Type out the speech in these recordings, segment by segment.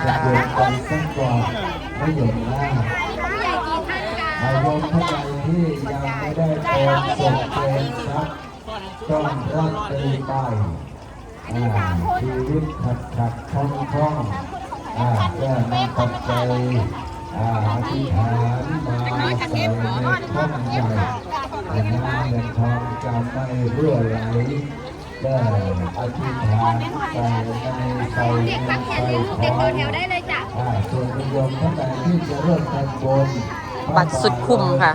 จะโยนกันสักก่อนไม่หยุดนะโยมท่านใดที่ยังไม่ได้โอนส่งเงินครับต้อนรับปีใหม่ชีวิตขัดคล่องเพื่อนำปัจจัยอธิษฐานมาใส่ในท้องใหญ่เงินทองจะไม่รั่วไหลได้อธิษฐานใส่ในใส่ของส่วนโยมท่านใดที่จะเริ่มทำบุญบัตรสุดคุ้มค่ะ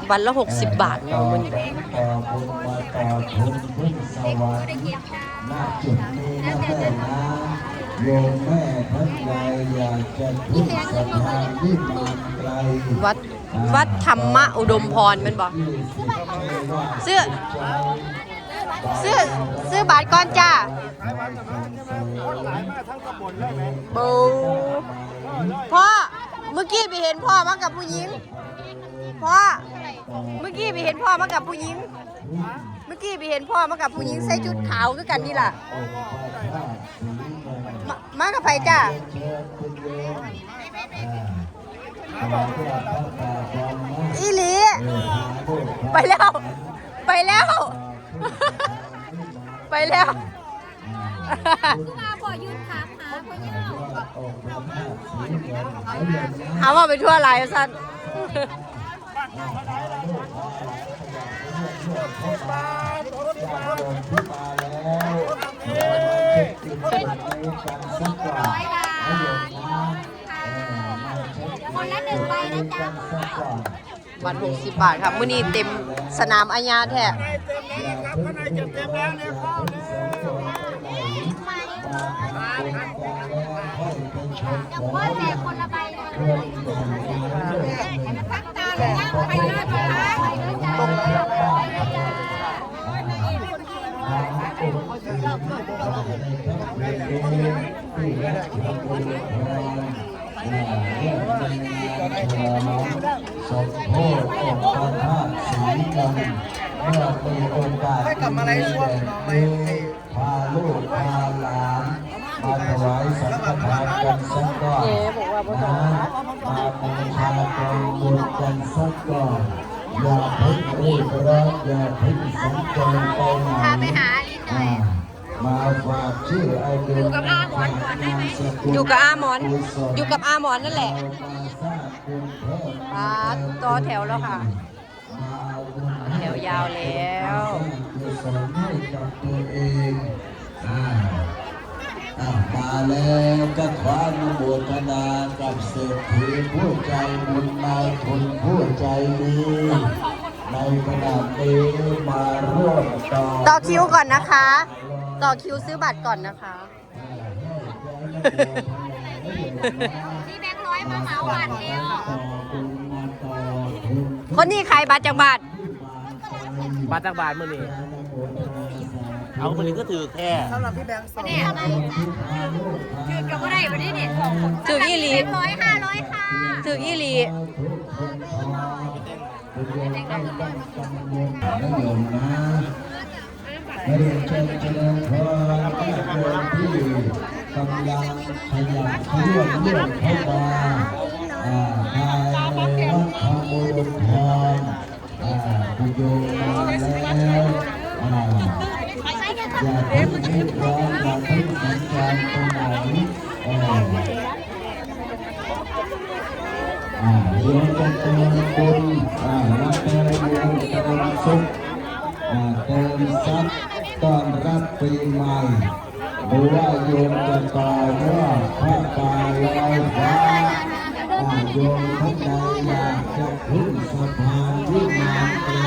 วันละ60 บาทต่อบุญมาต่อทุนพึ่งสวรรค์ณจุดนี้นะแม่นะโยมแม่ท่านใดอยากจะพึ่งสถานที่มาไกลวัดธรรมอุดมพรมันบอกซื้อบัตรก่อนจ้าบูพ่อเมื่อกี้ไปเห็นพ่อมากับผู้หญิงพ่อเมื่อกี้ไปเห็นพ่อมากับผู้หญิงใส่ชุดขาวด้วยกันนี่ล่ะมากับไผจ้าอีหลีไปแล้วหาว่าไปทั่วไรสันคนละ1 ใบนะจ๊ะบัตร60 บาทครับมื้อนี้เต็มสนามอาญาแท้พ่อแจกคนละใบสมโภชองค์พระธาตุศรีกันเมื่อมีโอกาสพาลูกพาหลานมาถวายสังฆทานกันสักก่อนมาบูชาใจบุญกันสักก่อนอย่าเพิ่งรีบร้อนอย่าเพิ่งสัญจรไปไหนมาฝากชื่อไอเดียอยู่กับอาหมอนนั่นแหละต่อแถวแล้วค่ะแถวยาวแล้วมาแล้วก็ขออนุโมทนากับเศรษฐีผู้ใจบุญนายคุณผู้ใจดีในขณะนี้มาร่วมต่อคิวก่อนนะคะต่อคิวซื้อบัตรก่อนนะคะนี่แบงค์100มาเหมาบัตรเดียวคนนี้ใครบัตรจากบัตรมื้อนี้เอาคนนี้ก็ถือแค่สำหรับพี่แบงค์2เนี่ยถือกับว่าได้วันนี้เนี่ยถืออีหลี100 500ค่ะถืออีหลีเรียนเชิญเจริญพรที่กำลังขยันขยื่นเรื่องเข้ามาภายในวัดธรรมอุดมพรผู้โยมมาแล้วอย่าเพิ่งรีบร้อนอย่าเพิ่งสัญจรไปไหนเดี๋ยวจะเติมบุญรับเติมบุญเติมสุขเติมทรัพย์ต้อนรับปีใหม่หรือว่าโยมจะต่อว่าพระป่าลอยฟ้าโยมท่านใดอยากจะขึ้นสะพานที่มานไกล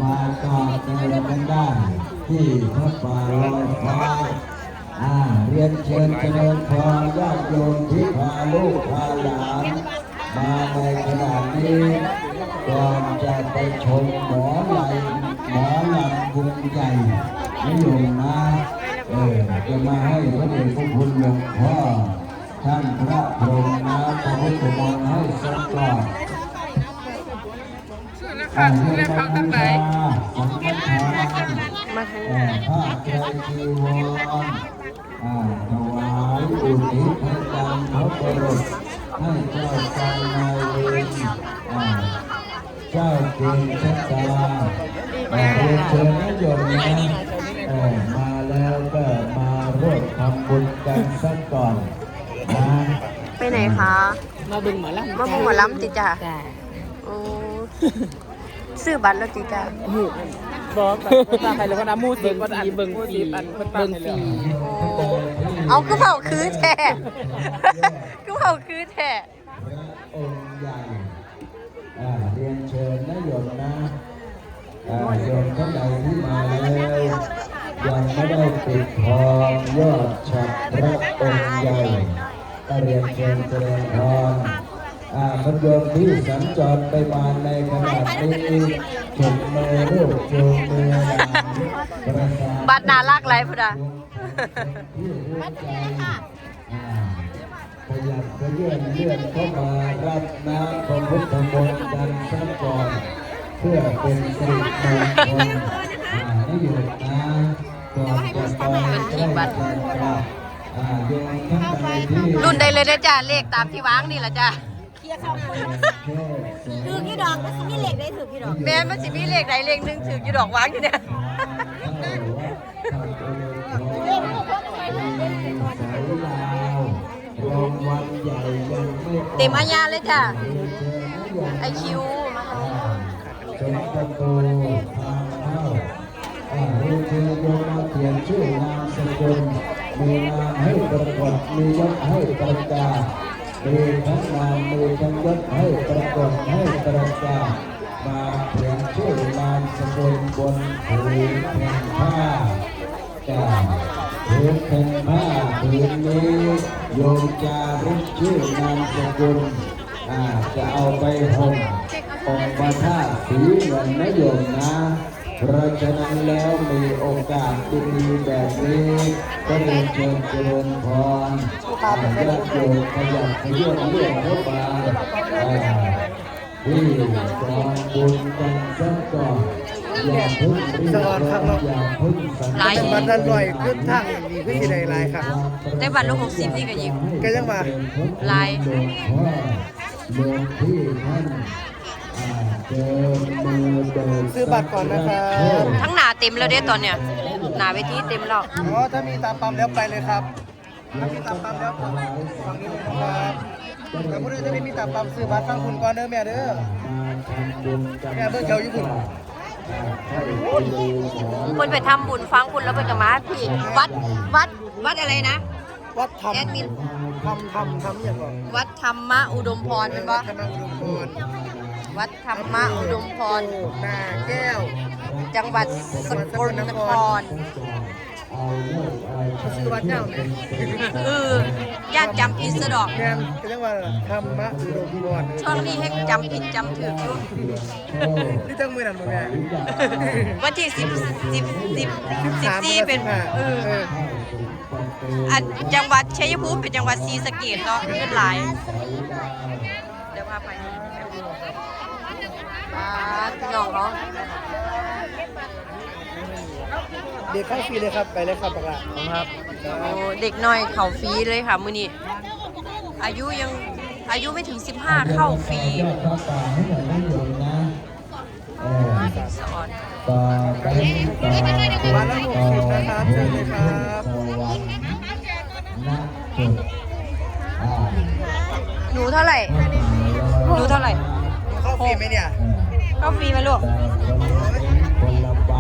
มาต่อเติมกันได้ที่พระป่าลอยฟ้าเรียนเชิญเจริญพรญาติโยมที่พาลูกพาหลานมาในขณะนี้ก่อนจะไปชมหมอลำวงใหญ่นิยมนะจะมาให้พระเดชพระคุณหลวงพ่อท่านพระพรหมนะพระพุทธมนต์ให้สักก่อนเรียกเขาตั้งไหนมาทางผ้าไตรจีวรถวาย หนีภัยการเขาประรบให้เจ้าการนายเวรเจ้าเกณฑ์ชะตาเรียนเชิญนายมนะมาแล้วก็มาร่วมทำบุญกันสักก่อนนะ ไปไหนคะ มาบึงหมอลำ มาบุงหมอลำติจ้ะ จ้า โอ้ซื้อบัตรแล้วติจ้ะ บอกแบบตาใครเลยว่าน้ำมูสิเบิ่งฟรีเบิ่งฟรี เอาคือเผาคือแท้คือเผาคือแท้ พระองค์ใหญ่เรียนเชิญนะโยมนะโยมท่านใดที่มาแล้วยังไม่ได้ปิดทองยอดฉัตรพระองค์ใหญ่ก็เรียนเชิญเจริญพรคุณโยมที่สัญจรไปมาในขณะนี้จุดมือรูปจูงมือประสาน บัตรน่ารักไรพุทธะ ที่รู้ใจขยับขยื่นเลื่อนเข้ามารับน้ำของพุทธมนต์กันสักก่อนเพื่อเป็นสิริมงคลนี่อยู่นะก่อนจะไปได้ทานข้าวโยมท่านใดที่ รุ่นใดเลยนะจ้ะเลขตามที่วางนี่แหละจ้ะ คือกี่ดอกแล้วมีเหล็กได้ถือกี่ดอก แม่มันสิมีเลขใดเลขหนึ่งถืออยู่ดอกวางอยู่เนี่ย เต็มอาญาเลยจ้ะไอคิวมาทำ จนประตูทางเข้าเรียนเชิญโยมมาเขียนชื่อนามสกุลมีนามให้ปรากฏมียศให้ประกาศมีทั้งนามมีทั้งยศให้ปรากฏให้ประกาศมาเขียนชื่อนามสกุลบนผืนแผ่นผ้าผืนแผ่นผ้าผืนนี้โยมจารึกชื่อนามสกุลจะเอาไปห่มองค์พระธาตุสีเงินนะโยมนะเพราะฉะนั้นแล้วมีโอกาสดีๆแบบนี้ก็เรียนเชิญเจริญพรญาติโยมขยับขยื่นเลื่อนเข้ามาที่กองบุญกันสักก่อนอย่าพึ่งรีบร้อนอย่าพึ่งสัน หลาย บัตรละร้อยขึ้นทางดีขึ้นที่ใดหลายครับ ได้บัตรละ60นี่ก็ยิง ก็ยังมา ลาย โยมที่ท่านเจอมือเดิน ซื้อบัตรก่อนนะครับ ทั้งหนาเต็มแล้วเด้ตอนเนี้ยหนาเวทีเต็มแล้ว อ๋อถ้ามีตามปั๊มแล้วไปเลยครับถ้ามีตามปั๊มแล้วฝั่งนี้เลยนะครับแต่ผู้ใดจะไม่มีตามปั๊มซื้อบัตรฟังคุณก่อนเด้อแม่เด้อแม่เบิ่งเจ้าอยู่คุณ คนไปทำบุญฟังคุณแล้วไปกับมาพี่วัดอะไรนะ วัดธรรม แอดมิน ทำอย่างก่อน วัดธรรมอุดมพรเป็นปะ ธรรมอุดมพร วัดธรรมอุดมพร นาแก้ว จังหวัดสกลนคร เขาซื้อวัดเจ้าไหม ญาติจำผิดสะดอก แม่นก็ยังว่าธรรมอุดมพร ช่วงนี้ให้จำผิดจำถูกอยู่ นี่จังมือนั่นบ่แม่ วันที่14เป็นอันจังหวัดชัยภูมิเป็นจังหวัดศรีสะเกษเนาะเงินหลายเดี๋ยวพาไปพี่น้องเขา เด็กเข้าฟรีเลยครับไปเลยครับบักละครับ โอ้เด็กน้อยเข้าฟรีเลยค่ะมื้อนี้อายุไม่ถึง15เข้าฟรีสอน ต่อไปต่อ วันละ60นะครับเชิญเลยครับ สวรรค์ณจุด หนูเท่าไหร่หนูเท่าไหร่ เข้าฟรีไหมเนี่ย เข้าฟรีไหมลูก คนละใบ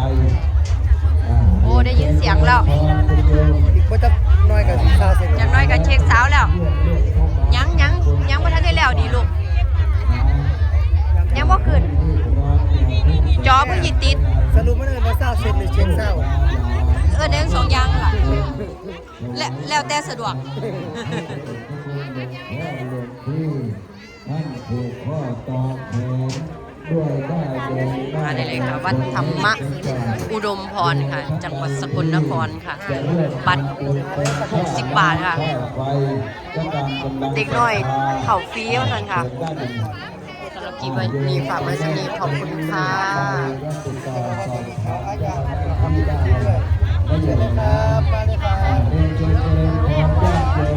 โอ้ได้ยินเสียงแล้ว อีกบ่จะน้อยกับซาเสร็จ อย่างน้อยก็เช็คเช้าแล้วยังบ่ทันได้แล้วดีลูกยังบ่ขึ้นจอเพิ่งหยิบติด สรุปมันเป็นซาเสร็จหรือเช็คเศร้า เด้ง2อย่างล่ะแล้วแต่สะดวก ท่านผูกข้อต่อแขนด้วยได้เดิน มาได้เลยค่ะวัดธรรมอุดมพรค่ะ จังหวัดสกลนครค่ะบัตร60 บาทค่ะ เด็กน้อยเข่าฟรีเท่านั้นค่ะสำหรับคลิปวันนี้ฝากไว้สักนิดขอบคุณค่ะ ครับมาเลยครับ